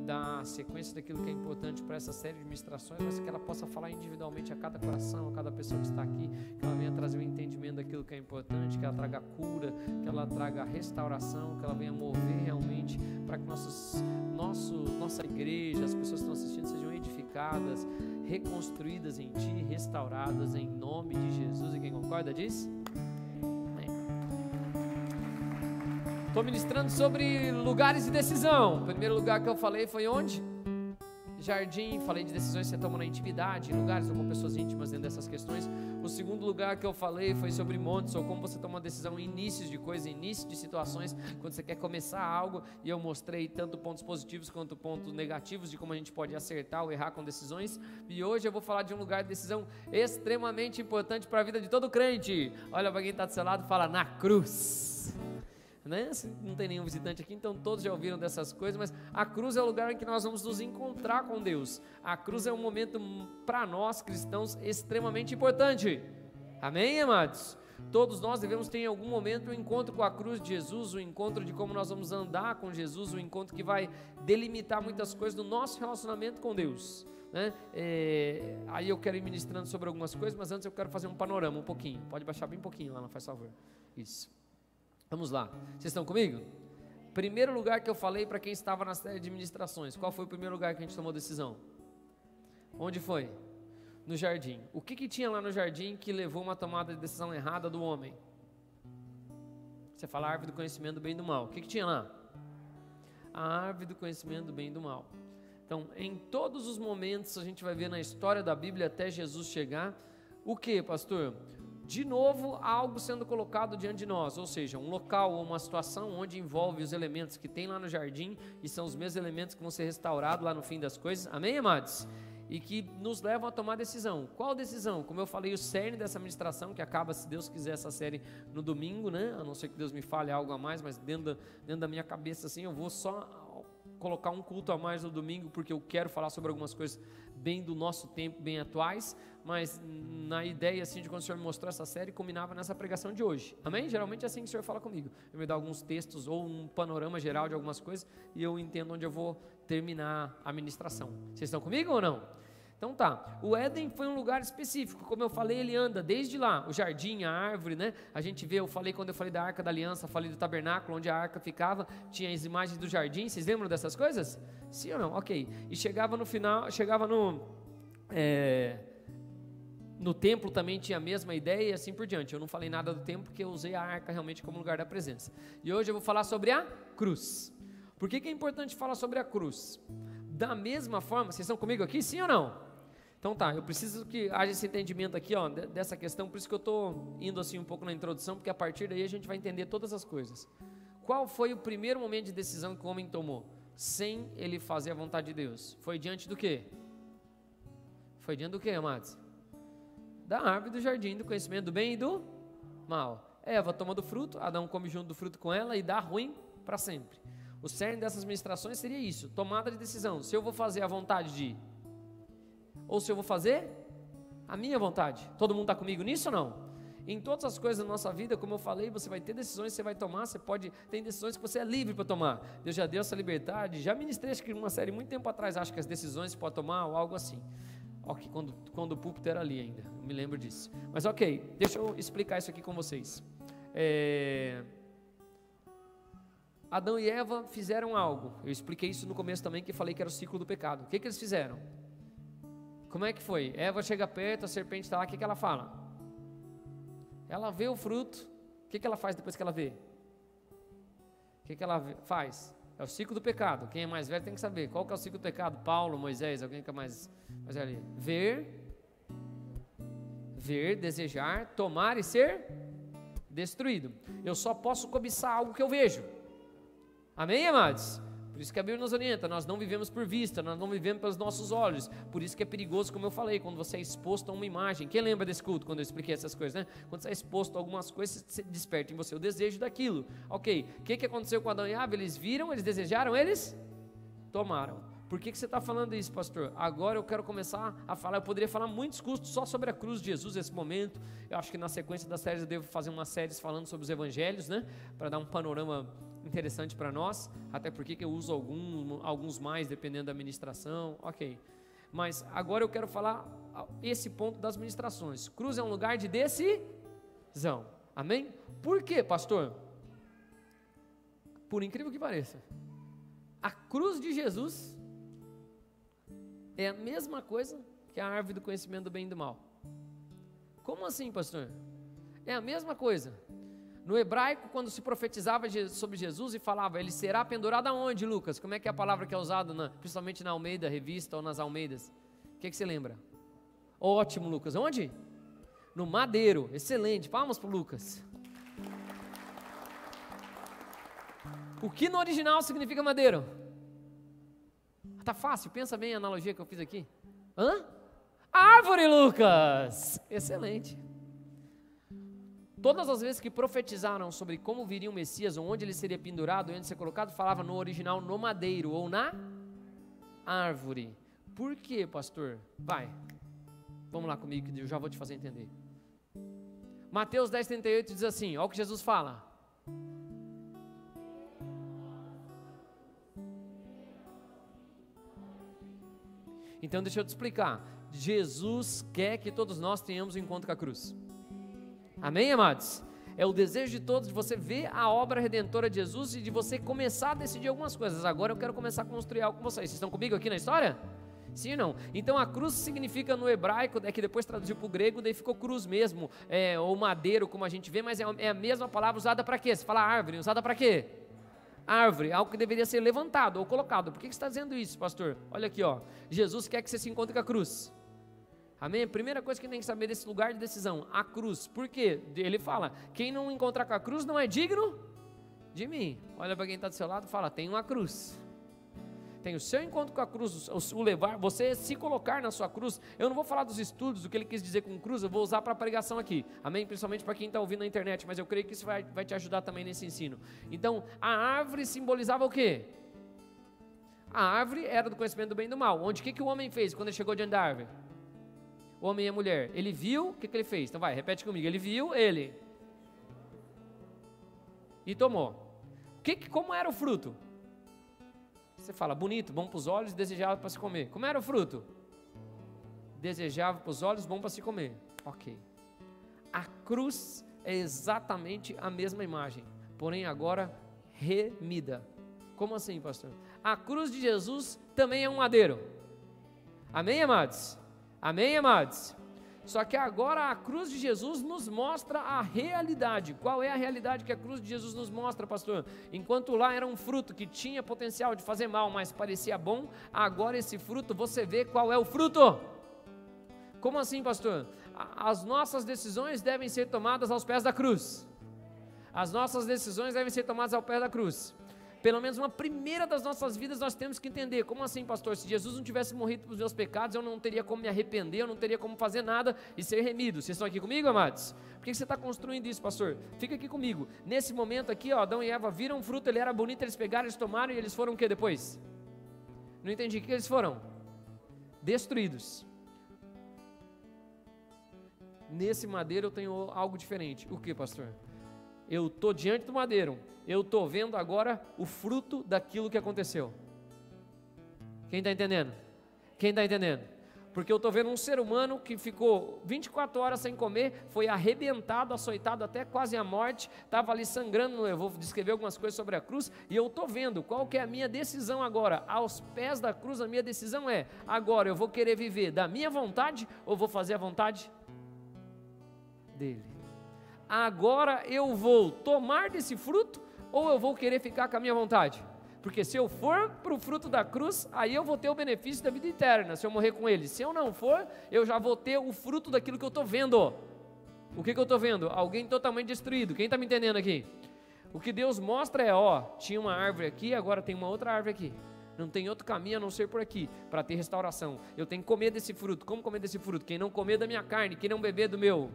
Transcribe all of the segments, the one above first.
dar sequência daquilo que é importante para essa série de ministrações, mas que ela possa falar individualmente a cada coração, a cada pessoa que está aqui, que ela venha trazer o entendimento daquilo que é importante, que ela traga cura, que ela traga restauração, que ela venha mover realmente para que nossa igreja, as pessoas que estão assistindo sejam edificadas, reconstruídas em Ti, restauradas em nome de Jesus. E quem concorda diz? Estou ministrando sobre lugares de decisão. O primeiro lugar que eu falei foi onde? Jardim. Falei de decisões que você toma na intimidade, lugares ou com pessoas íntimas dentro dessas questões. O segundo lugar que eu falei foi sobre montes, ou como você toma uma decisão em inícios de coisas, início de situações, quando você quer começar algo. E eu mostrei tanto pontos positivos quanto pontos negativos de como a gente pode acertar ou errar com decisões. E hoje eu vou falar de um lugar de decisão extremamente importante para a vida de todo crente. Olha para quem está do seu lado e fala: na cruz. Né? Não tem nenhum visitante aqui, então todos já ouviram dessas coisas, mas a cruz é o lugar em que nós vamos nos encontrar com Deus. A cruz é um momento para nós cristãos extremamente importante. Amém, amados? Todos nós devemos ter em algum momento um encontro com a cruz de Jesus, um encontro de como nós vamos andar com Jesus, um encontro que vai delimitar muitas coisas do nosso relacionamento com Deus, né? Aí eu quero ir ministrando sobre algumas coisas, mas antes eu quero fazer um panorama um pouquinho. Pode baixar bem pouquinho lá, não faz favor. Isso. Vamos lá, vocês estão comigo? Primeiro lugar que eu falei para quem estava na série de ministrações. Qual foi o primeiro lugar que a gente tomou decisão? Onde foi? No jardim. O que tinha lá no jardim que levou uma tomada de decisão errada do homem? Você fala a árvore do conhecimento do bem e do mal. O que tinha lá? A árvore do conhecimento do bem e do mal. Então, em todos os momentos a gente vai ver na história da Bíblia até Jesus chegar, o que, pastor? De novo, algo sendo colocado diante de nós, ou seja, um local ou uma situação onde envolve os elementos que tem lá no jardim, e são os mesmos elementos que vão ser restaurados lá no fim das coisas, amém, amados? E que nos levam a tomar decisão. Qual decisão? Como eu falei, o cerne dessa ministração, que acaba, se Deus quiser, essa série no domingo, né? A não ser que Deus me fale algo a mais, mas dentro da minha cabeça, assim, eu vou só colocar um culto a mais no domingo, porque eu quero falar sobre algumas coisas bem do nosso tempo, bem atuais, mas na ideia assim de quando o Senhor me mostrou essa série, combinava nessa pregação de hoje, amém? Geralmente é assim que o Senhor fala comigo, Ele me dá alguns textos ou um panorama geral de algumas coisas, e eu entendo onde eu vou terminar a ministração. Vocês estão comigo ou não? Então tá, o Éden foi um lugar específico, como eu falei, ele anda desde lá, o jardim, a árvore, né? A gente vê, quando eu falei da Arca da Aliança, falei do tabernáculo, onde a arca ficava, tinha as imagens do jardim, vocês lembram dessas coisas? Sim ou não? Ok, e chegava no final, no templo também tinha a mesma ideia e assim por diante. Eu não falei nada do templo porque eu usei a arca realmente como lugar da presença. E hoje eu vou falar sobre a cruz. Por que é importante falar sobre a cruz? Da mesma forma, vocês estão comigo aqui, sim ou não? Então tá, eu preciso que haja esse entendimento aqui, ó, dessa questão, por isso que eu estou indo assim um pouco na introdução, porque a partir daí a gente vai entender todas as coisas. Qual foi o primeiro momento de decisão que o homem tomou? Sem ele fazer a vontade de Deus. Foi diante do quê? Foi diante do quê, amados? Da árvore do jardim, do conhecimento do bem e do mal. Eva toma do fruto, Adão come junto do fruto com ela e dá ruim para sempre. O cerne dessas ministrações seria isso, tomada de decisão. Se eu vou fazer a vontade de, ou se eu vou fazer a minha vontade. Todo mundo está comigo nisso ou não? Em todas as coisas da nossa vida, como eu falei, você vai ter decisões que você vai tomar, tem decisões que você é livre para tomar. Deus já deu essa liberdade, já ministrei acho que uma série muito tempo atrás, acho que as decisões você pode tomar ou algo assim. Ok, quando o púlpito era ali ainda, eu me lembro disso. Mas ok, deixa eu explicar isso aqui com vocês. Adão e Eva fizeram algo, eu expliquei isso no começo também, que falei que era o ciclo do pecado. O que eles fizeram? Como é que foi? Eva chega perto, a serpente está lá, o que ela fala? Ela vê o fruto, o que ela faz depois que ela vê? O que ela faz? É o ciclo do pecado. Quem é mais velho tem que saber. Qual que é o ciclo do pecado? Paulo, Moisés, alguém que é mais velho ali? Ver, desejar, tomar e ser destruído. Eu só posso cobiçar algo que eu vejo. Amém, amados? Por isso que a Bíblia nos orienta, nós não vivemos por vista, nós não vivemos pelos nossos olhos. Por isso que é perigoso, como eu falei, quando você é exposto a uma imagem. Quem lembra desse culto, quando eu expliquei essas coisas, né? Quando você é exposto a algumas coisas, você desperta em você o desejo daquilo. Ok, o que aconteceu com Adão e Eva? Eles viram, eles desejaram, eles tomaram. Por que você está falando isso, pastor? Agora eu quero começar a falar, eu poderia falar muitos cultos só sobre a cruz de Jesus nesse momento. Eu acho que na sequência das séries eu devo fazer umas séries falando sobre os evangelhos, né? Para dar um panorama interessante para nós, até porque que eu uso alguns mais, dependendo da ministração, ok. Mas agora eu quero falar esse ponto das ministrações. Cruz é um lugar de decisão, amém? Por quê, pastor? Por incrível que pareça, a cruz de Jesus é a mesma coisa que a árvore do conhecimento do bem e do mal. Como assim, pastor? É a mesma coisa. No hebraico, quando se profetizava sobre Jesus e falava, ele será pendurado aonde, Lucas? Como é que é a palavra que é usada, principalmente na Almeida Revista ou nas Almeidas? O que você lembra? Ótimo, Lucas. Onde? No madeiro. Excelente. Palmas para o Lucas. O que no original significa madeiro? Tá fácil, pensa bem a analogia que eu fiz aqui. Árvore, Lucas! Excelente. Todas as vezes que profetizaram sobre como viria o Messias, ou onde ele seria pendurado, onde ser colocado, falava no original no madeiro ou na árvore. Por quê, pastor? Vai, vamos lá comigo que eu já vou te fazer entender. Mateus 10:38 diz assim, olha o que Jesus fala. Então deixa eu te explicar. Jesus quer que todos nós tenhamos um encontro com a cruz. Amém, amados? É o desejo de todos de você ver a obra redentora de Jesus e de você começar a decidir algumas coisas. Agora eu quero começar a construir algo com vocês. Vocês estão comigo aqui na história? Sim ou não? Então a cruz significa no hebraico, que depois traduziu para o grego, daí ficou cruz mesmo, ou madeiro, como a gente vê, mas é a mesma palavra usada para quê? Você fala árvore, usada para quê? Árvore, algo que deveria ser levantado ou colocado. Por que você está dizendo isso, pastor? Olha aqui, ó. Jesus quer que você se encontre com a cruz. Amém? Primeira coisa que tem que saber desse lugar de decisão, a cruz. Por quê? Ele fala, quem não encontrar com a cruz não é digno de mim. Olha para quem está do seu lado e fala, tem uma cruz. Tem o seu encontro com a cruz, o levar, você se colocar na sua cruz. Eu não vou falar dos estudos, do que ele quis dizer com cruz, eu vou usar para a pregação aqui. Amém? Principalmente para quem está ouvindo na internet, mas eu creio que isso vai te ajudar também nesse ensino. Então, a árvore simbolizava o quê? A árvore era do conhecimento do bem e do mal. Onde, o que o homem fez quando ele chegou diante da árvore? O homem e a mulher, ele viu, o que ele fez? Então vai, repete comigo, ele viu, ele e tomou. Como era o fruto? Você fala, bonito, bom para os olhos, desejável para se comer. Como era o fruto? Desejável para os olhos, bom para se comer. Ok. A cruz é exatamente a mesma imagem, porém agora remida. Como assim, pastor? A cruz de Jesus também é um madeiro. Amém, amados? Amém, amados? Só que agora a cruz de Jesus nos mostra a realidade. Qual é a realidade que a cruz de Jesus nos mostra, pastor? Enquanto lá era um fruto que tinha potencial de fazer mal, mas parecia bom, agora esse fruto, você vê qual é o fruto. Como assim, pastor? As nossas decisões devem ser tomadas aos pés da cruz. As nossas decisões devem ser tomadas ao pé da cruz. Pelo menos uma primeira das nossas vidas nós temos que entender. Como assim, pastor? Se Jesus não tivesse morrido pelos meus pecados, eu não teria como me arrepender, eu não teria como fazer nada e ser remido. Vocês estão aqui comigo, amados? Por que você está construindo isso, pastor? Fica aqui comigo. Nesse momento aqui, ó, Adão e Eva viram um fruto, ele era bonito, eles pegaram, eles tomaram e eles foram o que depois? Não entendi. O que eles foram? Destruídos. Nesse madeiro eu tenho algo diferente. O que, pastor? Eu estou diante do madeiro, eu estou vendo agora o fruto daquilo que aconteceu. Quem está entendendo? Quem está entendendo? Porque eu estou vendo um ser humano que ficou 24 horas sem comer, foi arrebentado, açoitado até quase a morte, estava ali sangrando, eu vou descrever algumas coisas sobre a cruz, e eu estou vendo qual que é a minha decisão agora. Aos pés da cruz a minha decisão é, agora eu vou querer viver da minha vontade ou vou fazer a vontade dele? Agora eu vou tomar desse fruto ou eu vou querer ficar com a minha vontade? Porque se eu for para o fruto da cruz, aí eu vou ter o benefício da vida eterna, se eu morrer com ele. Se eu não for, eu já vou ter o fruto daquilo que eu estou vendo. O que eu estou vendo? Alguém totalmente destruído. Quem está me entendendo aqui? O que Deus mostra é, ó, tinha uma árvore aqui, agora tem uma outra árvore aqui. Não tem outro caminho a não ser por aqui, para ter restauração. Eu tenho que comer desse fruto. Como comer desse fruto? Quem não comer da minha carne, quem não beber do meu,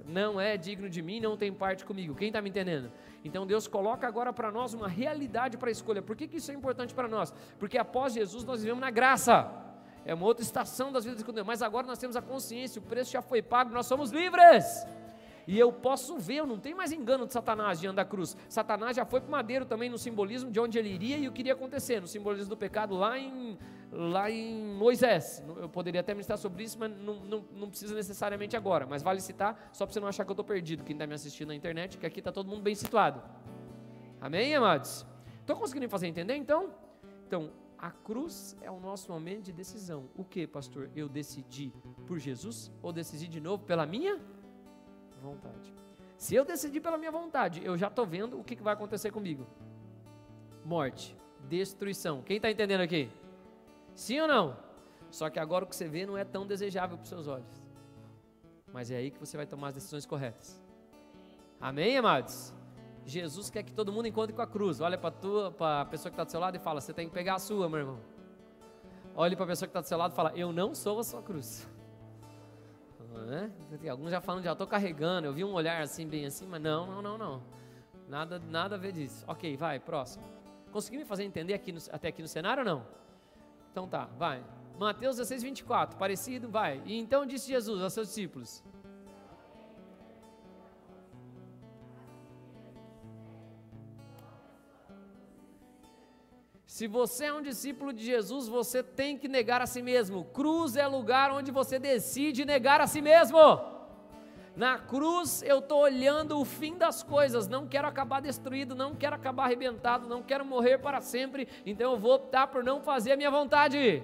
não é digno de mim, não tem parte comigo. Quem está me entendendo? Então Deus coloca agora para nós uma realidade para a escolha. Por que isso é importante para nós? Porque após Jesus nós vivemos na graça. É uma outra estação das vidas de Deus. Mas agora nós temos a consciência, o preço já foi pago, nós somos livres. E eu posso ver, eu não tenho mais engano de Satanás diante da cruz. Satanás já foi para o madeiro também no simbolismo de onde ele iria e o que iria acontecer, no simbolismo do pecado lá em Moisés. Eu poderia até ministrar sobre isso, mas não precisa necessariamente agora. Mas vale citar, só para você não achar que eu estou perdido, quem está me assistindo na internet, que aqui está todo mundo bem situado. Amém, amados? Estou conseguindo me fazer entender, então? Então, a cruz é o nosso momento de decisão. O que, pastor? Eu decidi por Jesus ou decidi de novo pela minha vontade? Se eu decidir pela minha vontade, eu já estou vendo o que vai acontecer comigo. Morte, destruição. Quem está entendendo aqui? Sim ou não? Só que agora o que você vê não é tão desejável para os seus olhos. Mas é aí que você vai tomar as decisões corretas. Amém, amados? Jesus quer que todo mundo encontre com a cruz. Olha para a pessoa que está do seu lado e fala: você tem que pegar a sua, meu irmão. Olhe para a pessoa que está do seu lado e fala: eu não sou a sua cruz. Alguns já falam, já estou carregando. Eu vi um olhar assim, bem assim, mas não. Nada a ver disso. Ok, vai, próximo. Conseguiu me fazer entender até aqui no cenário ou não? Então tá, vai. Mateus 16, 24, parecido, vai. E então disse Jesus aos seus discípulos: se você é um discípulo de Jesus, você tem que negar a si mesmo. Cruz é lugar onde você decide negar a si mesmo. Na cruz eu estou olhando o fim das coisas. Não quero acabar destruído, não quero acabar arrebentado, não quero morrer para sempre. Então eu vou optar por não fazer a minha vontade.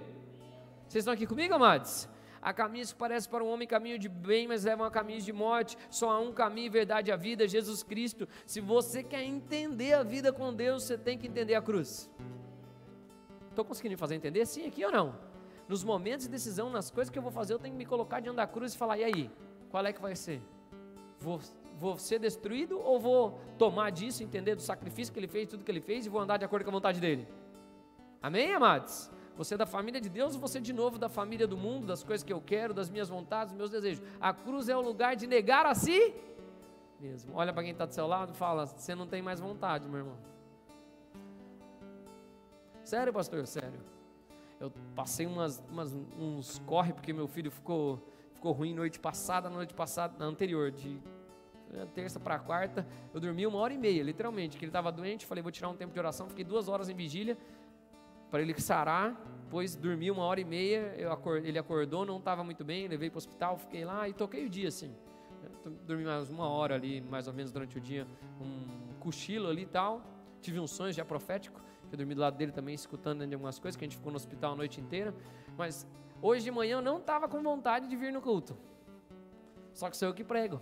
Vocês estão aqui comigo, amados? Há caminhos que parecem para um homem caminho de bem, mas levam a caminhos de morte. Só há um caminho, verdade e a vida, Jesus Cristo. Se você quer entender a vida com Deus, você tem que entender a cruz. Estou conseguindo me fazer entender? Sim, aqui ou não? Nos momentos de decisão, nas coisas que eu vou fazer, eu tenho que me colocar diante da cruz e falar: e aí? Qual é que vai ser? Vou ser destruído ou vou tomar disso, entender do sacrifício que ele fez, tudo que ele fez, e vou andar de acordo com a vontade dele? Amém, amados? Você é da família de Deus ou você de novo da família do mundo, das coisas que eu quero, das minhas vontades, dos meus desejos? A cruz é o lugar de negar a si mesmo. Olha para quem está do seu lado e fala: você não tem mais vontade, meu irmão. Sério, pastor? Sério. Eu passei uns corre porque meu filho ficou ruim na noite passada, na anterior, de terça para quarta. Eu dormi 1h30, literalmente, que ele estava doente. Falei: vou tirar um tempo de oração. Fiquei 2 horas em vigília para ele sarar. Depois dormi 1h30. Ele acordou, não estava muito bem. Levei para o hospital, fiquei lá e toquei o dia assim. Dormi mais 1 hora ali, mais ou menos durante o dia, um cochilo ali e tal. Tive um sonho já profético. Eu dormi do lado dele também, escutando algumas coisas, que a gente ficou no hospital a noite inteira. Mas hoje de manhã eu não estava com vontade de vir no culto. Só que sou eu que prego.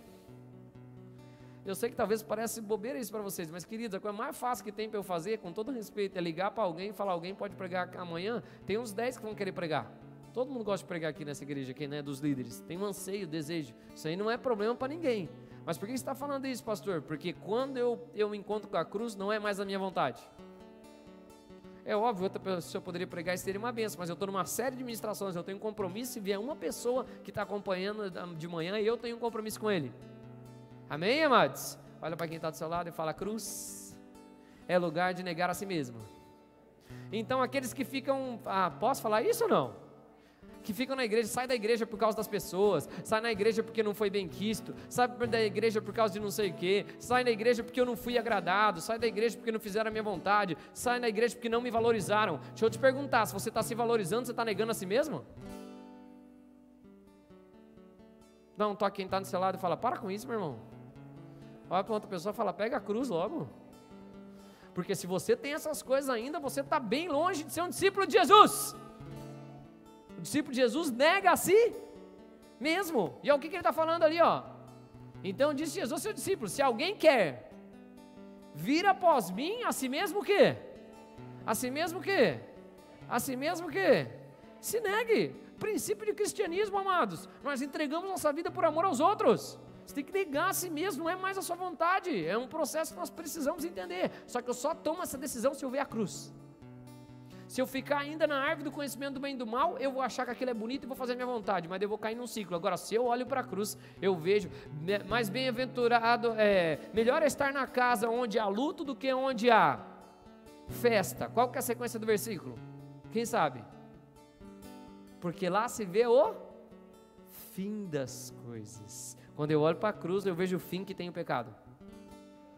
Eu sei que talvez pareça bobeira isso para vocês, mas queridos, a coisa mais fácil que tem para eu fazer, com todo respeito, é ligar para alguém e falar: alguém pode pregar amanhã? Tem uns 10 que vão querer pregar. Todo mundo gosta de pregar aqui nessa igreja, aqui, né, dos líderes. Tem um anseio, desejo. Isso aí não é problema para ninguém. Mas por que você está falando isso, pastor? Porque quando eu me encontro com a cruz, não é mais a minha vontade. É óbvio, outra pessoa poderia pregar e seria uma benção, mas eu estou numa série de ministrações, eu tenho um compromisso. Se vier uma pessoa que está acompanhando de manhã, eu tenho um compromisso com ele. Amém, amados? Olha para quem está do seu lado e fala: cruz é lugar de negar a si mesmo. Então aqueles que ficam, posso falar isso ou não? Que ficam na igreja, sai da igreja por causa das pessoas, sai na igreja porque não foi bem quisto, sai da igreja por causa de não sei o que, sai da igreja porque eu não fui agradado, sai da igreja porque não fizeram a minha vontade, sai da igreja porque não me valorizaram. Deixa eu te perguntar, se você está se valorizando, você está negando a si mesmo? Não, toca quem está do seu lado e fala: para com isso, meu irmão. Olha para outra pessoa e fala: pega a cruz logo. Porque se você tem essas coisas ainda, você está bem longe de ser um discípulo de Jesus. O discípulo de Jesus nega a si mesmo. E é o que ele está falando ali, ó. Então disse Jesus, seu discípulo: se alguém quer vir após mim, a si mesmo o quê? A si mesmo o quê? A si mesmo o quê? Se negue. Princípio de cristianismo, amados. Nós entregamos nossa vida por amor aos outros. Você tem que negar a si mesmo, não é mais a sua vontade. É um processo que nós precisamos entender. Só que eu só tomo essa decisão se eu ver a cruz. Se eu ficar ainda na árvore do conhecimento do bem e do mal, eu vou achar que aquilo é bonito e vou fazer a minha vontade, mas eu vou cair num ciclo. Agora, se eu olho para a cruz, eu vejo, mais bem-aventurado, melhor é estar na casa onde há luto do que onde há festa. Qual que é a sequência do versículo? Quem sabe? Porque lá se vê o fim das coisas. Quando eu olho para a cruz, eu vejo o fim que tem o pecado.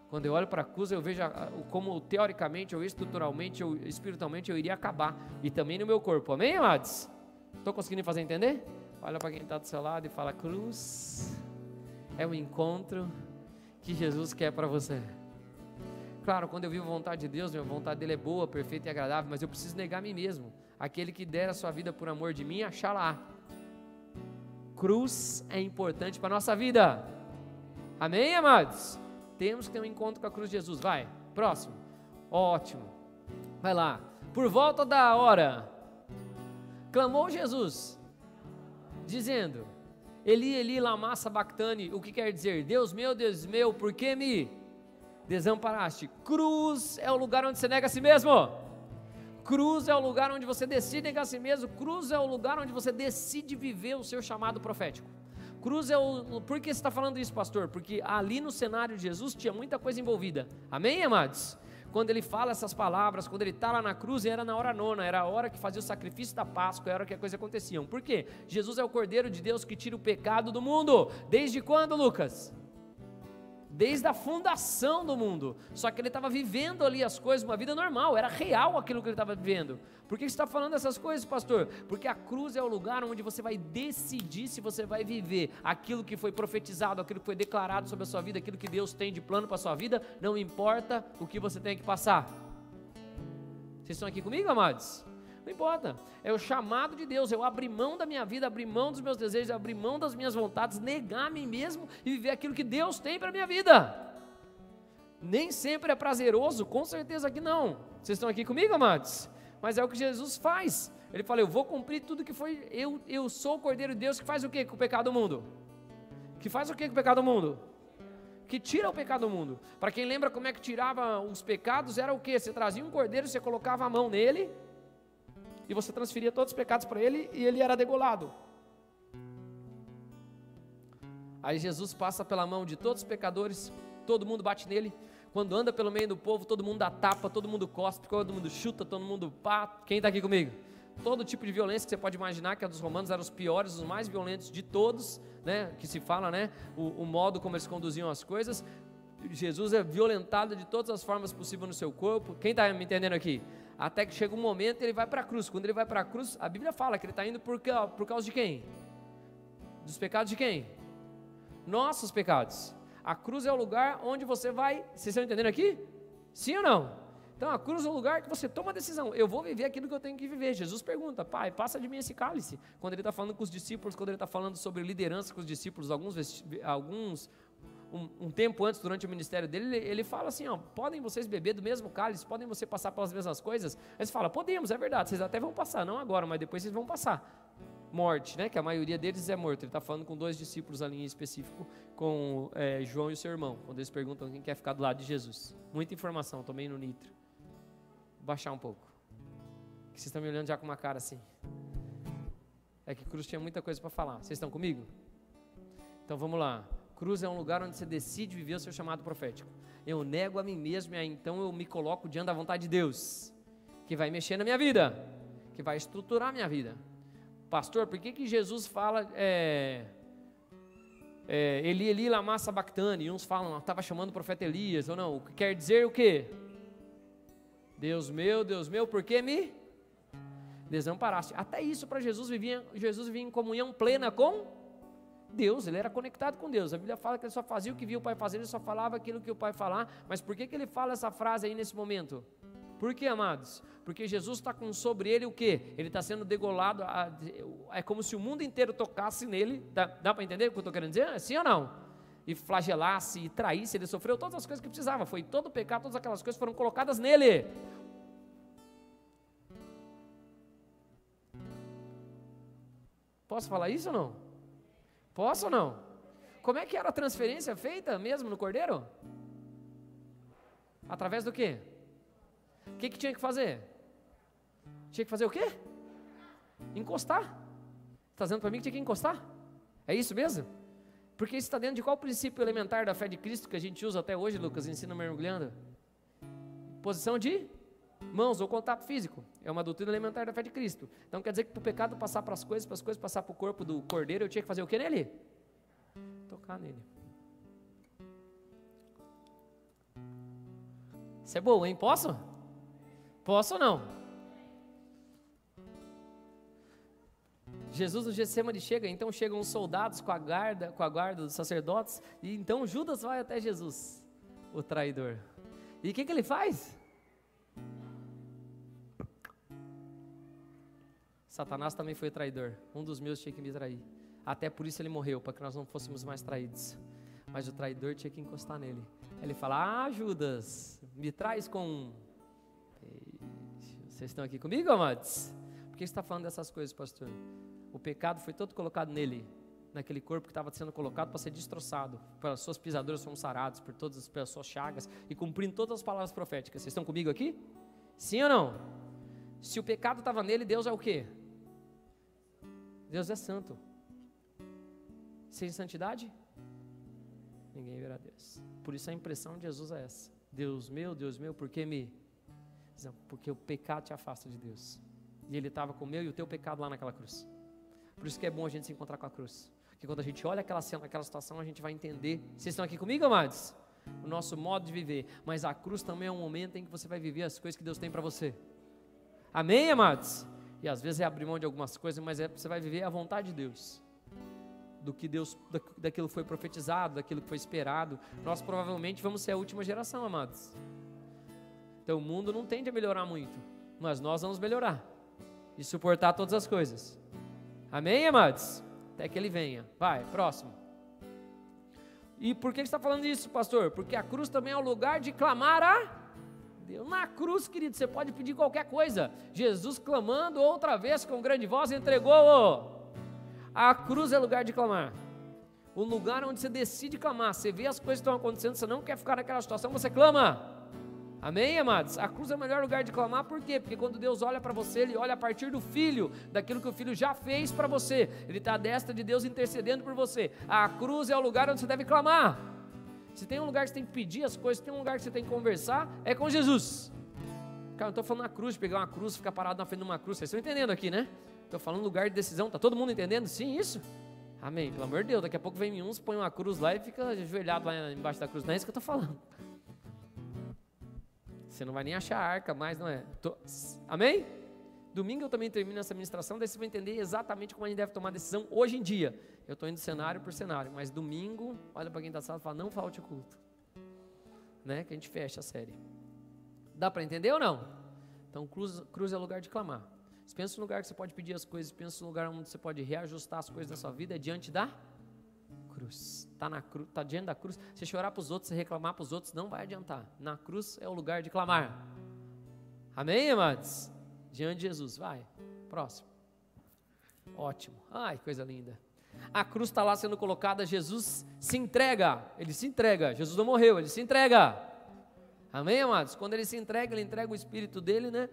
Quando eu olho para a cruz, eu vejo como teoricamente, ou estruturalmente, ou espiritualmente, eu iria acabar. E também no meu corpo. Amém, amados? Estou conseguindo fazer entender? Olha para quem está do seu lado e fala: cruz é um encontro que Jesus quer para você. Claro, quando eu vivo a vontade de Deus, a vontade dele é boa, perfeita e agradável, mas eu preciso negar a mim mesmo. Aquele que der a sua vida por amor de mim, achar lá. Cruz é importante para a nossa vida. Amém, amados? Temos que ter um encontro com a cruz de Jesus. Vai, próximo. Ótimo. Vai lá. Por volta da hora, clamou Jesus, dizendo: Eli, Eli, lama sabactani. O que quer dizer? Deus meu, por que me desamparaste? Cruz é o lugar onde você nega a si mesmo. Cruz é o lugar onde você decide negar a si mesmo. Cruz é o lugar onde você decide viver o seu chamado profético. Cruz é o... Por que você está falando isso, pastor? Porque ali no cenário de Jesus tinha muita coisa envolvida. Amém, amados? Quando ele fala essas palavras, quando ele está lá na cruz, era na hora nona, era a hora que fazia o sacrifício da Páscoa, era a hora que as coisas aconteciam. Por quê? Jesus é o Cordeiro de Deus que tira o pecado do mundo. Desde quando, Lucas? Desde a fundação do mundo. Só que ele estava vivendo ali as coisas, uma vida normal, era real aquilo que ele estava vivendo. Por que você está falando essas coisas, pastor? Porque a cruz é o lugar onde você vai decidir se você vai viver aquilo que foi profetizado, aquilo que foi declarado sobre a sua vida, aquilo que Deus tem de plano para a sua vida, não importa o que você tem que passar. Vocês estão aqui comigo, amados? Não importa, é o chamado de Deus, eu abrir mão da minha vida, abrir mão dos meus desejos, abrir mão das minhas vontades, negar a mim mesmo e viver aquilo que Deus tem para a minha vida. Nem sempre é prazeroso, com certeza que não. Vocês estão aqui comigo, amados? Mas é o que Jesus faz. Ele fala: eu vou cumprir tudo que foi, eu sou o Cordeiro de Deus que faz o que com o pecado do mundo? Que faz o que com o pecado do mundo? Que tira o pecado do mundo. Para quem lembra como é que tirava os pecados, era o que? Você trazia um cordeiro, você colocava a mão nele e você transferia todos os pecados para ele e ele era degolado. Aí Jesus passa pela mão de todos os pecadores, todo mundo bate nele. Quando anda pelo meio do povo, todo mundo dá tapa, todo mundo cospe, todo mundo chuta, todo mundo pá. Quem está aqui comigo? Todo tipo de violência que você pode imaginar, que a dos romanos eram os piores, os mais violentos de todos, né? Que se fala, né? O modo como eles conduziam as coisas. Jesus é violentado de todas as formas possíveis no seu corpo. Quem está me entendendo aqui? Até que chega um momento, ele vai para a cruz. Quando ele vai para a cruz, a Bíblia fala que ele está indo por causa de quem? Dos pecados de quem? Nossos pecados. A cruz é o lugar onde você vai... Vocês estão entendendo aqui? Sim ou não? Então a cruz é o lugar que você toma a decisão. Eu vou viver aquilo que eu tenho que viver. Jesus pergunta: Pai, passa de mim esse cálice. Quando ele está falando com os discípulos, quando ele está falando sobre liderança com os discípulos, um tempo antes, durante o ministério dele, ele fala assim: ó, podem vocês beber do mesmo cálice? Podem você passar pelas mesmas coisas? Aí eles falam: podemos, é verdade, vocês até vão passar, não agora, mas depois vocês vão passar. Morte, né, que a maioria deles é morto. Ele está falando com 2 discípulos ali em específico, com João e o seu irmão, quando eles perguntam quem quer ficar do lado de Jesus. Muita informação, tomei no nitro. Vou baixar um pouco, que vocês estão me olhando já com uma cara assim. É que cruz tinha muita coisa para falar. Vocês estão comigo? Então vamos lá. Cruz é um lugar onde você decide viver o seu chamado profético. Eu nego a mim mesmo e aí então eu me coloco diante da vontade de Deus, que vai mexer na minha vida, que vai estruturar a minha vida. Pastor, por que Jesus fala Eli, Eli, lama sabactani? E uns falam, estava chamando o profeta Elias, ou não, quer dizer o quê? Deus meu, por que me desamparaste? Até isso para Jesus vivia em comunhão plena com Deus, ele era conectado com Deus. A Bíblia fala que ele só fazia o que via o Pai fazer, ele só falava aquilo que o Pai falar. Mas por que ele fala essa frase aí nesse momento? Por que, amados? Porque Jesus está com sobre ele o quê? Ele está sendo degolado, é como se o mundo inteiro tocasse nele. Dá para entender o que eu estou querendo dizer? Sim ou não? E flagelasse, e traísse, ele sofreu todas as coisas que precisava. Foi todo o pecado, todas aquelas coisas foram colocadas nele. Posso falar isso ou não? Posso ou não? Como é que era a transferência feita mesmo no Cordeiro? Através do quê? O que tinha que fazer? Tinha que fazer o quê? Encostar. Está dizendo para mim que tinha que encostar? É isso mesmo? Porque isso está dentro de qual princípio elementar da fé de Cristo que a gente usa até hoje, Lucas, ensina mergulhando? Posição de mãos ou contato físico. É uma doutrina elementar da fé de Cristo. Então quer dizer que para o pecado passar para as coisas passar para o corpo do Cordeiro, eu tinha que fazer o que nele? tocar nele. Isso é bom, hein? Posso? Posso ou não? Jesus no Getsemane chega, então chegam os soldados com a guarda dos sacerdotes, e então Judas vai até Jesus, o traidor. E o que ele faz? Satanás também foi traidor, um dos meus tinha que me trair, até por isso ele morreu, para que nós não fôssemos mais traídos, mas o traidor tinha que encostar nele. Ele fala: Judas, me traz com... Vocês estão aqui comigo, amados? Por que você está falando dessas coisas, pastor? O pecado foi todo colocado nele, naquele corpo que estava sendo colocado para ser destroçado, pelas suas pisaduras fomos sarados, pelas suas chagas, e cumprindo todas as palavras proféticas. Vocês estão comigo aqui? Sim ou não? Se o pecado estava nele, Deus é o quê? Deus é santo. Sem santidade, ninguém verá Deus. Por isso a impressão de Jesus é essa: Deus meu, por que me... Porque o pecado te afasta de Deus, e Ele estava com o meu e o teu pecado lá naquela cruz. Por isso que é bom a gente se encontrar com a cruz, porque quando a gente olha aquela cena, aquela situação, a gente vai entender. Vocês estão aqui comigo, amados? O nosso modo de viver. Mas a cruz também é um momento em que você vai viver as coisas que Deus tem para você. Amém, amados? E às vezes é abrir mão de algumas coisas, mas você vai viver a vontade de Deus, do que Deus, daquilo que foi profetizado, daquilo que foi esperado. Nós provavelmente vamos ser a última geração, amados. Então o mundo não tende a melhorar muito, mas nós vamos melhorar e suportar todas as coisas. Amém, amados? Até que Ele venha. Vai, próximo. E por que você está falando isso, pastor? Porque a cruz também é o lugar de clamar a Deus. Na cruz, querido, você pode pedir qualquer coisa. Jesus clamando outra vez com grande voz entregou. A cruz é lugar de clamar. O lugar onde você decide clamar. Você vê as coisas que estão acontecendo, você não quer ficar naquela situação, você clama. Amém, amados? A cruz é o melhor lugar de clamar. Por quê? Porque quando Deus olha para você, Ele olha a partir do Filho, daquilo que o Filho já fez para você. Ele está à destra de Deus intercedendo por você. A cruz é o lugar onde você deve clamar. Se tem um lugar que você tem que pedir as coisas, se tem um lugar que você tem que conversar, é com Jesus. Cara, eu não estou falando na cruz, de pegar uma cruz e ficar parado na frente de uma cruz. Vocês estão entendendo aqui, né? Estou falando lugar de decisão. Está todo mundo entendendo? Sim, isso? Amém, pelo amor de Deus. Daqui a pouco vem uns, põe uma cruz lá e fica ajoelhado lá embaixo da cruz. Não é isso que eu estou falando. Você não vai nem achar a arca mais, não é? Amém? Domingo eu também termino essa ministração, daí você vai entender exatamente como a gente deve tomar decisão hoje em dia. Eu estou indo cenário por cenário, mas domingo, olha para quem está sala e fala: não falte o culto. Né? Que a gente fecha a série. Dá para entender ou não? Então cruz é lugar de clamar. Você pensa no lugar que você pode pedir as coisas, pensa no lugar onde você pode reajustar as coisas da sua vida, é diante da cruz. Está diante da cruz. Se chorar para os outros, se reclamar para os outros, não vai adiantar. Na cruz é o lugar de clamar. Amém, amados? Diante de Jesus. Vai, próximo. Ótimo. Ai, coisa linda. A cruz está lá sendo colocada, Jesus se entrega. Ele se entrega. Jesus não morreu, ele se entrega. Amém, amados? Quando ele se entrega, ele entrega o Espírito dele, né?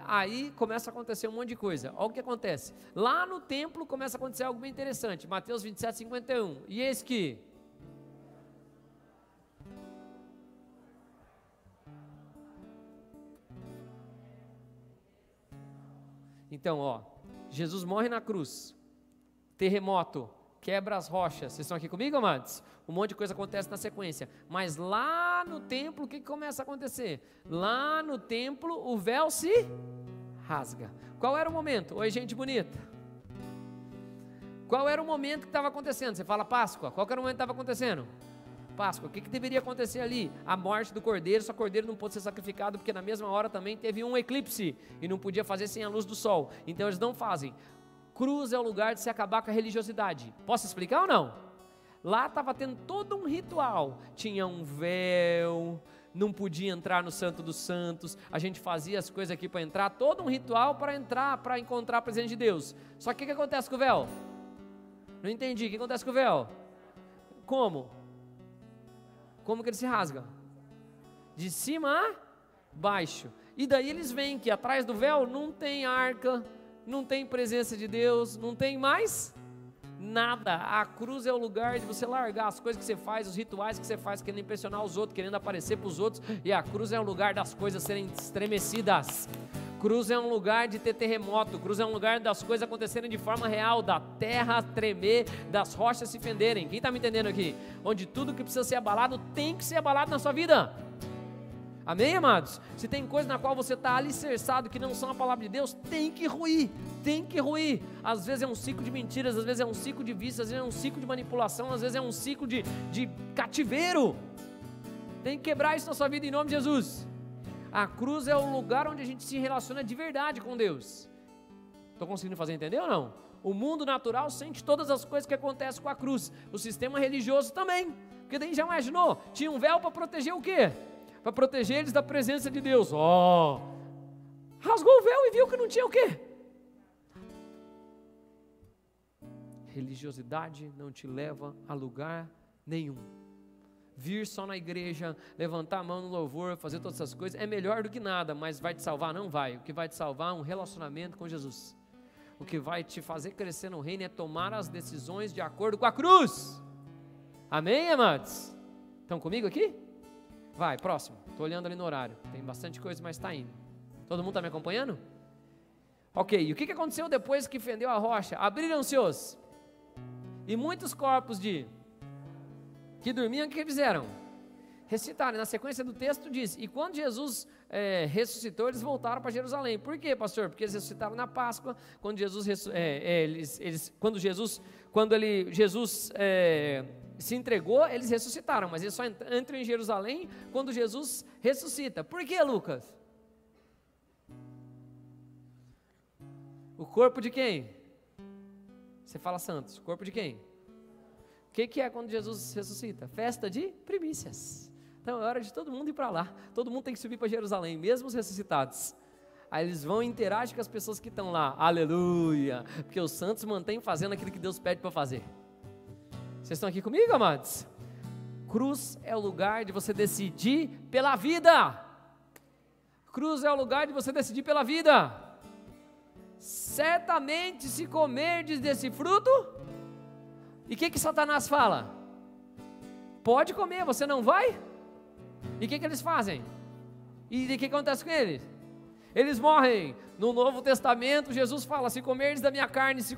Aí começa a acontecer um monte de coisa. Olha o que acontece. Lá no templo começa a acontecer algo bem interessante. Mateus 27, 51. E eis que... Então, ó, Jesus morre na cruz. Terremoto, quebra as rochas. Vocês estão aqui comigo, amados? Um monte de coisa acontece na sequência. Mas lá no templo, o que começa a acontecer? Lá no templo, o véu se rasga. Qual era o momento? Oi, gente bonita. Qual era o momento que estava acontecendo? Você fala Páscoa. Qual era o momento que estava acontecendo? Páscoa. O que deveria acontecer ali? A morte do cordeiro. Só o cordeiro não pôde ser sacrificado, porque na mesma hora também teve um eclipse. E não podia fazer sem a luz do sol. Então eles não fazem. Cruz é o lugar de se acabar com a religiosidade. Posso explicar ou não? Lá estava tendo todo um ritual. Tinha um véu, não podia entrar no Santo dos Santos. A gente fazia as coisas aqui para entrar. Todo um ritual para entrar, para encontrar a presença de Deus. Só que o que acontece com o véu? Não entendi. O que acontece com o véu? Como? Como que ele se rasga? De cima a baixo. E daí eles veem que atrás do véu não tem arca, não tem presença de Deus, não tem mais nada. A cruz é o lugar de você largar as coisas que você faz, os rituais que você faz, querendo impressionar os outros, querendo aparecer para os outros. E a cruz é o lugar das coisas serem estremecidas. Cruz é um lugar de ter terremoto, cruz é um lugar das coisas acontecerem de forma real, da terra tremer, das rochas se fenderem. Quem está me entendendo aqui? Onde tudo que precisa ser abalado tem que ser abalado na sua vida. Amém, amados? Se tem coisa na qual você está alicerçado que não são a palavra de Deus, tem que ruir, tem que ruir. Às vezes é um ciclo de mentiras, às vezes é um ciclo de vício, às vezes é um ciclo de manipulação, às vezes é um ciclo de cativeiro. Tem que quebrar isso na sua vida em nome de Jesus. A cruz é o lugar onde a gente se relaciona de verdade com Deus. Estou conseguindo fazer entender ou não? O mundo natural sente todas as coisas que acontecem com a cruz. O sistema religioso também. Porque daí já imaginou? Tinha um véu para proteger o quê? Para proteger eles da presença de Deus. Rasgou o véu e viu que não tinha o quê? Religiosidade não te leva a lugar nenhum. Vir só na igreja, levantar a mão no louvor, fazer todas essas coisas, é melhor do que nada, mas vai te salvar? Não vai. O que vai te salvar é um relacionamento com Jesus. O que vai te fazer crescer no reino é tomar as decisões de acordo com a cruz. Amém, amados? Estão comigo aqui? Vai, próximo. Estou olhando ali no horário. Tem bastante coisa, mas está indo. Todo mundo está me acompanhando? Ok, e o que aconteceu depois que fendeu a rocha? Abriram-se e muitos corpos que dormiam, o que fizeram? Ressuscitaram. Na sequência do texto diz, e quando Jesus ressuscitou, eles voltaram para Jerusalém. Por quê, pastor? Porque eles ressuscitaram na Páscoa. Quando Jesus se entregou, eles ressuscitaram, mas eles só entram em Jerusalém quando Jesus ressuscita. Por quê, Lucas? O corpo de quem? Você fala santos, o corpo de quem? O que é quando Jesus ressuscita? Festa de primícias. Então é hora de todo mundo ir para lá. Todo mundo tem que subir para Jerusalém, mesmo os ressuscitados. Aí eles vão e interagem com as pessoas que estão lá. Aleluia! Porque os santos mantêm fazendo aquilo que Deus pede para fazer. Vocês estão aqui comigo, amados? Cruz é o lugar de você decidir pela vida. Cruz é o lugar de você decidir pela vida. Certamente se comerdes desse fruto... E o que Satanás fala? Pode comer, você não vai? E o que eles fazem? E o que acontece com eles? Eles morrem. No Novo Testamento, Jesus fala, se comerdes da minha carne, se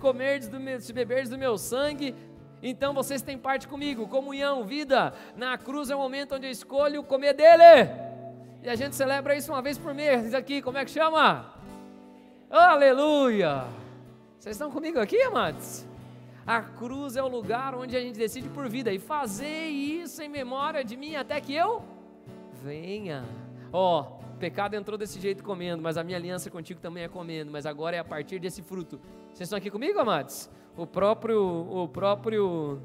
beberdes do meu sangue, então vocês têm parte comigo, comunhão, vida. Na cruz é o momento onde eu escolho comer dele. E a gente celebra isso uma vez por mês aqui, como é que chama? Aleluia! Vocês estão comigo aqui, amados? A cruz é o lugar onde a gente decide por vida. E fazer isso em memória de mim até que eu venha. O pecado entrou desse jeito comendo, mas a minha aliança contigo também é comendo. Mas agora é a partir desse fruto. Vocês estão aqui comigo, amados? O próprio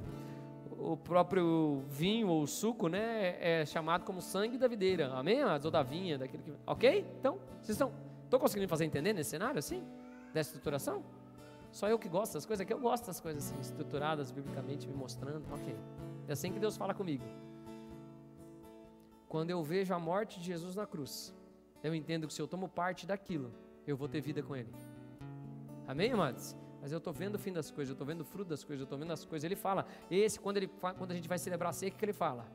vinho ou suco, né, é chamado como sangue da videira. Amém, amados? Ou da vinha, daquele que... Ok? Então, vocês estão conseguindo fazer entender nesse cenário assim? Dessa estruturação? Só eu que gosto das coisas, que eu gosto das coisas assim, estruturadas biblicamente, me mostrando, ok. É assim que Deus fala comigo. Quando eu vejo a morte de Jesus na cruz, eu entendo que se eu tomo parte daquilo, eu vou ter vida com Ele. Amém, amados? Mas eu estou vendo o fim das coisas, eu estou vendo o fruto das coisas, eu estou vendo as coisas. Ele fala, quando a gente vai celebrar a ceia, o que ele fala?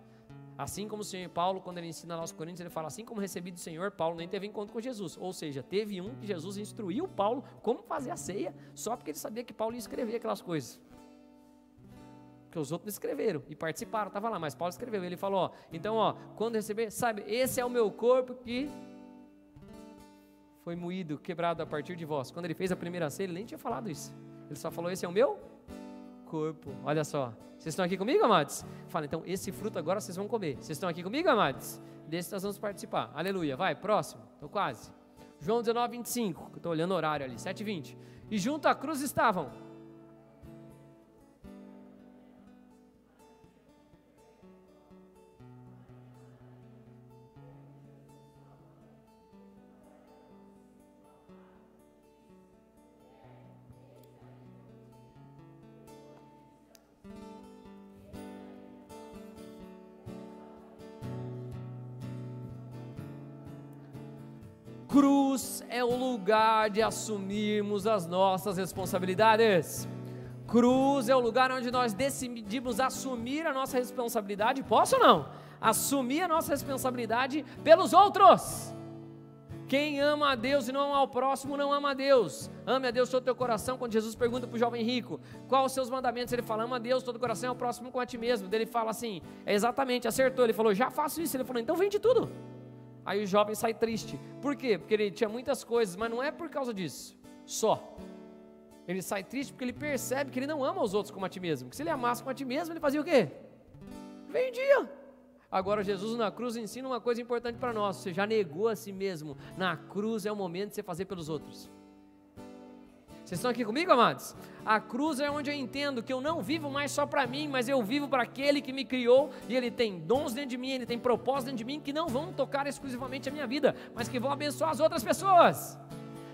Assim como o Senhor Paulo, quando ele ensina lá aos Coríntios, ele fala, assim como recebi do Senhor, Paulo nem teve encontro com Jesus. Ou seja, teve um que Jesus instruiu Paulo como fazer a ceia, só porque ele sabia que Paulo ia escrever aquelas coisas. Porque os outros escreveram e participaram, estava lá, mas Paulo escreveu. Ele falou, então, quando receber, sabe, esse é o meu corpo que foi moído, quebrado a partir de vós. Quando ele fez a primeira ceia, ele nem tinha falado isso. Ele só falou, esse é o meu corpo. Olha só. Vocês estão aqui comigo, amados? Fala, então, esse fruto agora vocês vão comer. Vocês estão aqui comigo, amados? Desse nós vamos participar. Aleluia. Vai, próximo. Estou quase. João 19, 25. Estou olhando o horário ali. 7:20. E junto à cruz estavam... Cruz é o lugar de assumirmos as nossas responsabilidades. Cruz é o lugar onde nós decidimos assumir a nossa responsabilidade. Posso ou não? Assumir a nossa responsabilidade pelos outros. Quem ama a Deus e não ama ao próximo, não ama a Deus. Ame a Deus todo o teu coração. Quando Jesus pergunta para o jovem rico, quais os seus mandamentos? Ele fala, ama a Deus todo o coração e ao próximo como a ti mesmo. Daí ele fala assim, exatamente, acertou. Ele falou, já faço isso. Ele falou, então vende tudo. Aí o jovem sai triste. Por quê? Porque ele tinha muitas coisas, mas não é por causa disso, só. Ele sai triste porque ele percebe que ele não ama os outros como a ti mesmo. Que se ele amasse como a ti mesmo, ele fazia o quê? Vendia. Agora Jesus na cruz ensina uma coisa importante para nós. Você já negou a si mesmo. Na cruz é o momento de você fazer pelos outros. Vocês estão aqui comigo, amados? A cruz é onde eu entendo que eu não vivo mais só para mim, mas eu vivo para aquele que me criou, e ele tem dons dentro de mim, ele tem propósitos dentro de mim que não vão tocar exclusivamente a minha vida, mas que vão abençoar as outras pessoas.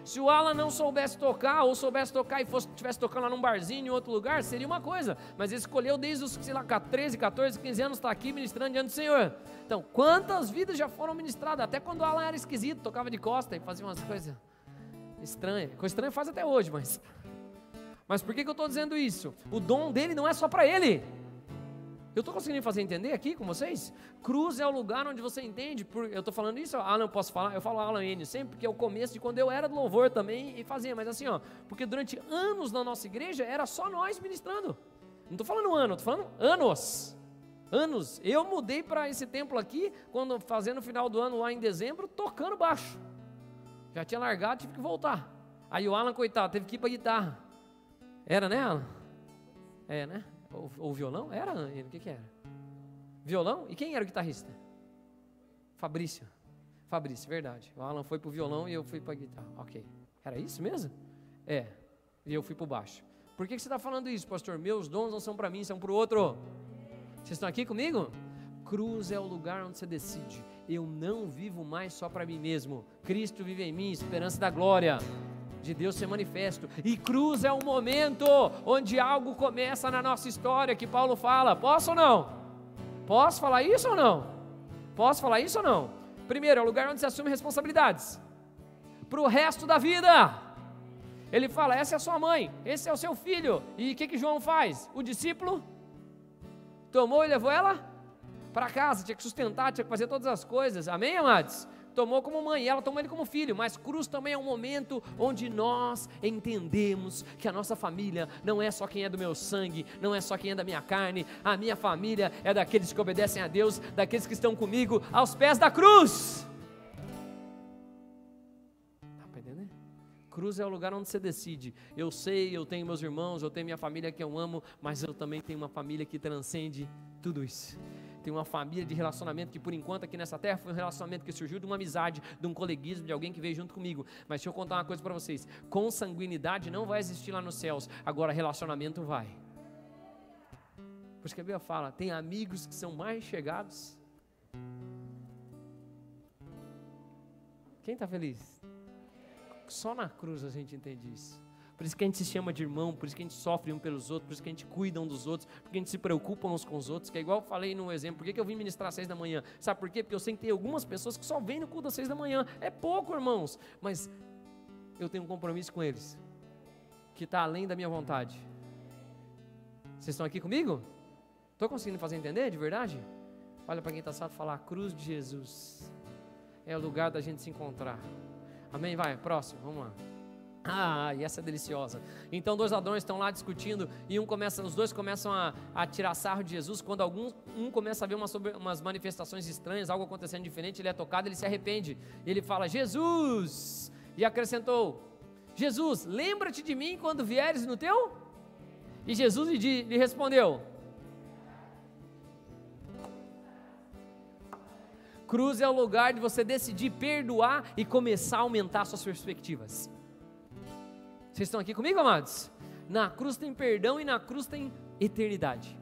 Se o Alan não soubesse tocar, ou soubesse tocar e estivesse tocando lá num barzinho em outro lugar, seria uma coisa, mas ele escolheu desde os, 13, 14, 15 anos, estar aqui ministrando diante do Senhor. Então, quantas vidas já foram ministradas, até quando o Alan era esquisito, tocava de costa e fazia umas coisas estranhas, coisa estranha faz até hoje, mas por que eu estou dizendo isso? O dom dele não é só para ele. Eu estou conseguindo fazer entender aqui com vocês? Cruz é o lugar onde você entende, eu estou falando isso, Alan, posso falar? Eu falo Alan N sempre, porque é o começo de quando eu era do louvor também e fazia, mas assim, porque durante anos na nossa igreja era só nós ministrando. Não estou falando ano, estou falando anos. Eu mudei para esse templo aqui, quando fazendo o final do ano lá em dezembro, tocando baixo. Já tinha largado, tive que voltar. Aí o Alan, coitado, teve que ir para guitarra. Era, né, Alan? É, né? Ou violão? Era, o que era? Violão? E quem era o guitarrista? Fabrício, verdade. O Alan foi pro violão e eu fui pra guitarra. Ok. Era isso mesmo? É. E eu fui pro baixo. Por que você está falando isso, pastor? Meus dons não são para mim, são para o outro. Vocês estão aqui comigo? Cruz é o lugar onde você decide. Eu não vivo mais só para mim mesmo. Cristo vive em mim, esperança da glória de Deus ser manifesto. E cruz é um momento onde algo começa na nossa história, que Paulo fala. Posso ou não? Posso falar isso ou não? Posso falar isso ou não? Primeiro, é o lugar onde você assume responsabilidades para o resto da vida. Ele fala, essa é a sua mãe, esse é o seu filho. E o que João faz? O discípulo tomou e levou ela para casa, tinha que sustentar, tinha que fazer todas as coisas. Amém, amados? Tomou como mãe, ela tomou ele como filho. Mas cruz também é um momento onde nós entendemos que a nossa família não é só quem é do meu sangue, não é só quem é da minha carne. A minha família é daqueles que obedecem a Deus, daqueles que estão comigo aos pés da cruz. Tá entendendo? Cruz é o lugar onde você decide. Eu sei, eu tenho meus irmãos, eu tenho minha família que eu amo, mas eu também tenho uma família que transcende tudo isso. Tem uma família de relacionamento que por enquanto aqui nessa terra foi um relacionamento que surgiu de uma amizade, de um coleguismo, de alguém que veio junto comigo. Mas deixa eu contar uma coisa para vocês, consanguinidade não vai existir lá nos céus, agora relacionamento vai. Por isso que a Bíblia fala, tem amigos que são mais chegados. Quem está feliz? Só na cruz a gente entende isso. Por isso que a gente se chama de irmão, por isso que a gente sofre um pelos outros, por isso que a gente cuida um dos outros, porque a gente se preocupa uns com os outros, que é igual eu falei no exemplo, por que eu vim ministrar às 6 da manhã? Sabe por quê? Porque eu sei que tem algumas pessoas que só vêm no culto às 6 da manhã, é pouco, irmãos, mas eu tenho um compromisso com eles, que está além da minha vontade. Vocês estão aqui comigo? Estou conseguindo fazer entender de verdade? Olha para quem está só falar, a cruz de Jesus é o lugar da gente se encontrar. Amém? Vai, próximo, vamos lá. E essa é deliciosa. Então 2 ladrões estão lá discutindo e os dois começam a tirar sarro de Jesus. Quando um começa a ver umas manifestações estranhas, algo acontecendo diferente, ele é tocado, ele se arrepende. Ele fala, Jesus! E acrescentou, Jesus, lembra-te de mim quando vieres no teu? E Jesus lhe respondeu. Cruz é o lugar de você decidir perdoar e começar a aumentar suas perspectivas. Vocês estão aqui comigo, amados? Na cruz tem perdão e na cruz tem eternidade.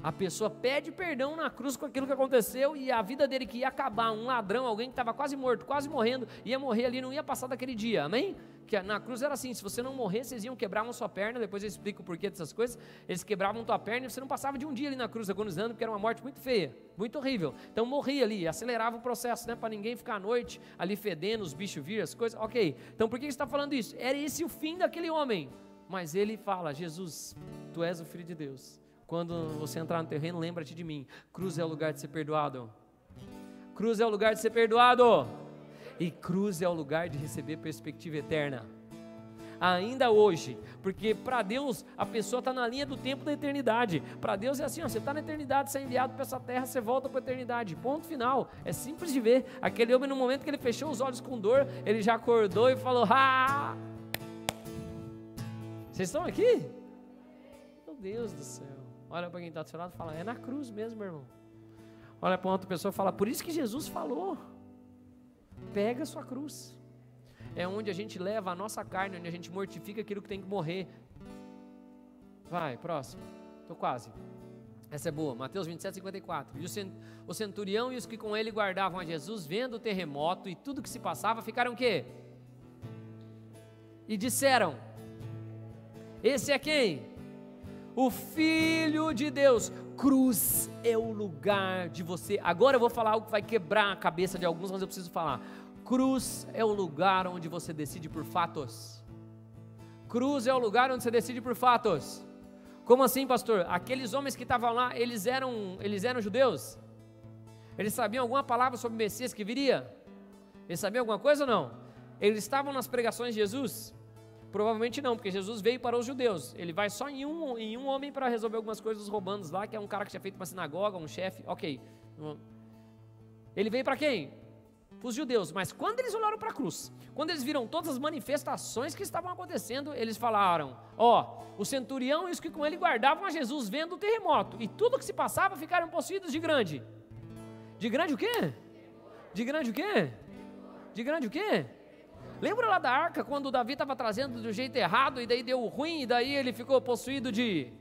A pessoa pede perdão na cruz com aquilo que aconteceu e a vida dele que ia acabar, um ladrão, alguém que estava quase morto, quase morrendo, ia morrer ali, não ia passar daquele dia, amém? Que na cruz era assim, se você não morresse, eles iam quebrar sua perna, depois eu explico o porquê dessas coisas, eles quebravam tua perna e você não passava de um dia ali na cruz agonizando, porque era uma morte muito feia, muito horrível, então morria ali, acelerava o processo, né, para ninguém ficar à noite ali fedendo, os bichos virem, as coisas, ok, então por que você está falando isso? Era esse o fim daquele homem, mas ele fala, Jesus, tu és o Filho de Deus, quando você entrar no terreno, lembra-te de mim, cruz é o lugar de ser perdoado, cruz é o lugar de ser perdoado. E cruz é o lugar de receber perspectiva eterna. Ainda hoje, porque para Deus a pessoa está na linha do tempo da eternidade. Para Deus é assim, ó, você está na eternidade, você é enviado para essa terra, você volta para a eternidade, ponto final. É simples de ver. Aquele homem, no momento que ele fechou os olhos com dor, ele já acordou e falou: ah! Vocês estão aqui? Meu Deus do céu. Olha para quem está do seu lado e fala: é na cruz mesmo, meu irmão. Olha para outra pessoa e fala: por isso que Jesus falou, pega a sua cruz. É onde a gente leva a nossa carne, onde a gente mortifica aquilo que tem que morrer. Vai, próximo. Estou quase. Essa é boa. Mateus 27, 54. E o centurião e os que com ele guardavam a Jesus, vendo o terremoto e tudo que se passava, ficaram o quê? E disseram: esse é quem? O Filho de Deus. Cruz é o lugar de você. Agora eu vou falar algo que vai quebrar a cabeça de alguns, mas eu preciso falar. Cruz é o lugar onde você decide por fatos. Cruz é o lugar onde você decide por fatos. Como assim, pastor? Aqueles homens que estavam lá, eles eram judeus? Eles sabiam alguma palavra sobre o Messias que viria? Eles sabiam alguma coisa ou não? Eles estavam nas pregações de Jesus? Provavelmente não, porque Jesus veio para os judeus. Ele vai só em um homem para resolver algumas coisas dos romanos lá, que é um cara que tinha feito uma sinagoga, um chefe, ok. Ele veio para quem? Para os judeus. Mas quando eles olharam para a cruz, quando eles viram todas as manifestações que estavam acontecendo, eles falaram: o centurião e os que com ele guardavam a Jesus, vendo o terremoto e tudo que se passava, ficaram possuídos de grande. De grande o quê? De grande o quê? De grande o quê? Lembra lá da arca, quando Davi estava trazendo do jeito errado, e daí deu ruim, e daí ele ficou possuído de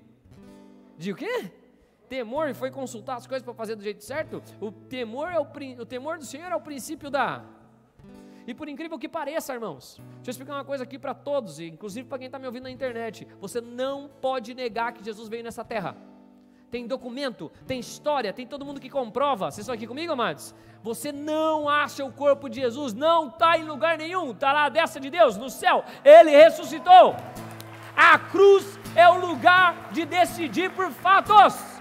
o quê? Temor, e foi consultar as coisas para fazer do jeito certo? O temor do Senhor é o princípio da... E por incrível que pareça, irmãos, deixa eu explicar uma coisa aqui para todos, inclusive para quem está me ouvindo na internet. Você não pode negar que Jesus veio nessa terra. Tem documento, tem história, tem todo mundo que comprova. Vocês estão aqui comigo, amados? Você não acha o corpo de Jesus, não está em lugar nenhum, está lá à destra de Deus, no céu. Ele ressuscitou. A cruz é o lugar de decidir por fatos.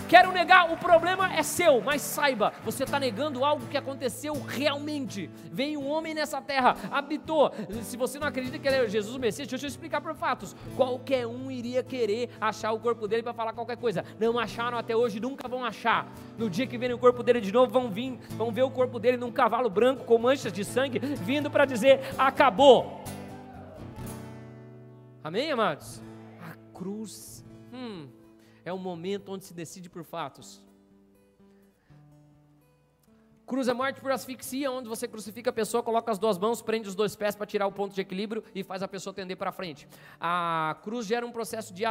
Quero negar, o problema é seu, mas saiba, você está negando algo que aconteceu realmente. Veio um homem nessa terra, habitou. Se você não acredita que ele é Jesus o Messias, deixa eu explicar por fatos. Qualquer um iria querer achar o corpo dele para falar qualquer coisa. Não acharam até hoje, nunca vão achar. No dia que verem o corpo dele de novo, vão ver o corpo dele num cavalo branco com manchas de sangue, vindo para dizer: acabou. Amém, amados? A cruz é o momento onde se decide por fatos. Cruz é morte por asfixia, onde você crucifica a pessoa, coloca as duas mãos, prende os dois pés para tirar o ponto de equilíbrio e faz a pessoa tender para frente. A cruz gera um processo de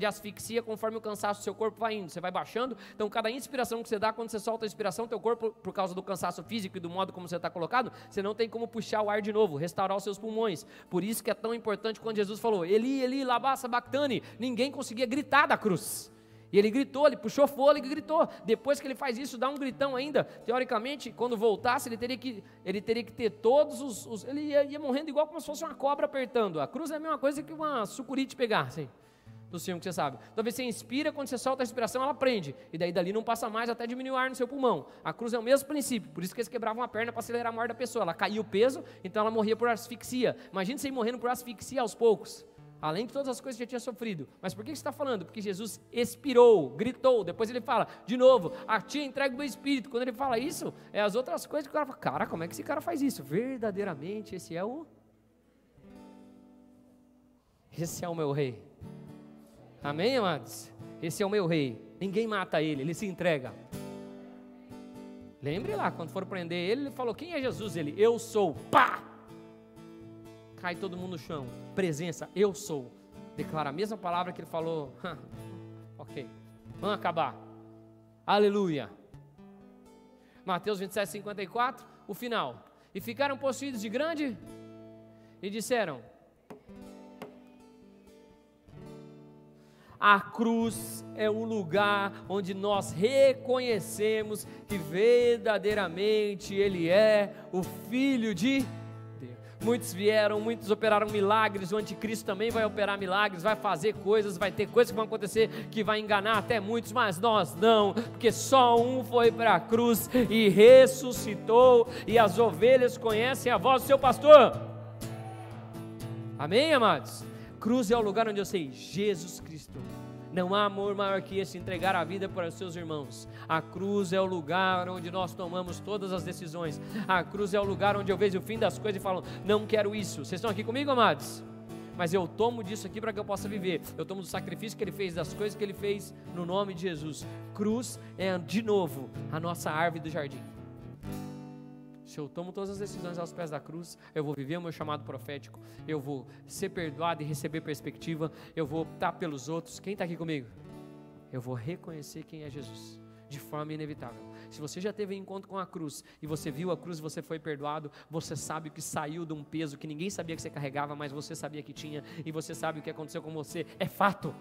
asfixia conforme o cansaço do seu corpo vai indo, você vai baixando. Então cada inspiração que você dá, quando você solta a inspiração, teu corpo, por causa do cansaço físico e do modo como você está colocado, você não tem como puxar o ar de novo, restaurar os seus pulmões. Por isso que é tão importante quando Jesus falou: Eli, Eli, lama sabachthani. Ninguém conseguia gritar da cruz. E ele gritou, ele puxou fôlego e gritou. Depois que ele faz isso, dá um gritão ainda. Teoricamente, quando voltasse, ele teria que ter todos os ele ia morrendo igual como se fosse uma cobra apertando. A cruz é a mesma coisa que uma sucurite pegar, assim, do filme que você sabe. Então, você inspira, quando você solta a respiração, ela prende. E daí dali não passa mais até diminuir o ar no seu pulmão. A cruz é o mesmo princípio. Por isso que eles quebravam a perna para acelerar a morte da pessoa. Ela caía o peso, então ela morria por asfixia. Imagina você ir morrendo por asfixia aos poucos. Além de todas as coisas que já tinha sofrido. Mas por que você está falando? Porque Jesus expirou, gritou. Depois ele fala, de novo: a ti entrego o meu espírito. Quando ele fala isso, é as outras coisas que o cara fala: cara, como é que esse cara faz isso? Verdadeiramente, esse é o meu rei. Amém, amados? Esse é o meu rei. Ninguém mata ele, ele se entrega. Lembre lá, quando foram prender ele falou: quem é Jesus? Ele: eu sou. Pá! Cai todo mundo no chão. Presença: eu sou. Declara a mesma palavra que ele falou. Ok, vamos acabar. Aleluia. Mateus 27, 54, o final. E ficaram possuídos de grande e disseram: a cruz é o lugar onde nós reconhecemos que verdadeiramente Ele é o Filho de Deus. muitos vieram, muitos operaram milagres, o anticristo também vai operar milagres, vai fazer coisas, vai ter coisas que vão acontecer que vai enganar até muitos, mas nós não, porque só um foi para a cruz e ressuscitou, e as ovelhas conhecem a voz do seu pastor. Amém, amados? Cruz é o lugar onde eu sei, Jesus Cristo. Não há amor maior que esse, entregar a vida para os seus irmãos. A cruz é o lugar onde nós tomamos todas as decisões. A cruz é o lugar onde eu vejo o fim das coisas e falo, não quero isso. Vocês estão aqui comigo, amados? Mas eu tomo disso aqui para que eu possa viver. Eu tomo do sacrifício que Ele fez, das coisas que Ele fez, no nome de Jesus. Cruz é, de novo, a nossa árvore do jardim. Se eu tomo todas as decisões aos pés da cruz, eu vou viver o meu chamado profético, eu vou ser perdoado e receber perspectiva, eu vou optar pelos outros. Quem está aqui comigo? Eu vou reconhecer quem é Jesus, de forma inevitável. Se você já teve encontro com a cruz, e você viu a cruz e você foi perdoado, você sabe que saiu de um peso que ninguém sabia que você carregava, mas você sabia que tinha, e você sabe o que aconteceu com você, é fato.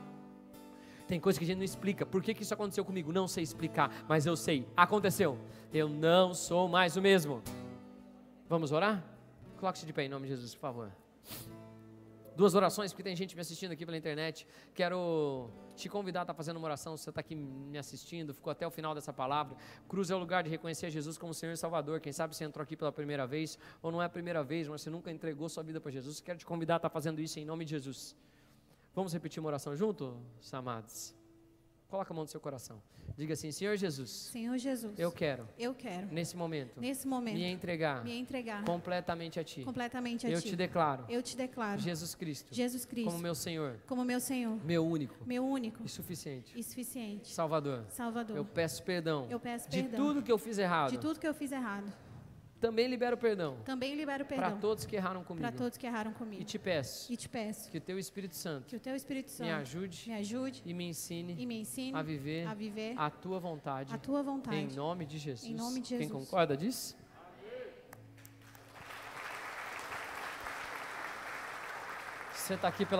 Tem coisa que a gente não explica, por que isso aconteceu comigo? Não sei explicar, mas eu sei, aconteceu. Eu não sou mais o mesmo. Vamos orar? Coloque-se de pé em nome de Jesus, por favor. 2 orações, porque tem gente me assistindo aqui pela internet. Quero te convidar a estar fazendo uma oração. Se você está aqui me assistindo, ficou até o final dessa palavra. Cruz é o lugar de reconhecer Jesus como Senhor e Salvador. Quem sabe você entrou aqui pela primeira vez, ou não é a primeira vez, mas você nunca entregou sua vida para Jesus. Quero te convidar a estar fazendo isso em nome de Jesus. Vamos repetir uma oração junto, amados? Coloca a mão no seu coração. Diga assim, Senhor Jesus. Senhor Jesus. Eu quero. Nesse momento. Me entregar. Completamente a Ti. Eu te declaro. Jesus Cristo. Como meu Senhor. Meu único. E suficiente. Salvador. Eu peço perdão. De tudo que eu fiz errado. Também libero perdão. Para todos que erraram comigo. E te peço. Que o Teu Espírito Santo. Me ajude. E me ensine. A viver. A Tua vontade. Em nome de Jesus. Quem concorda disso? Você está aqui pela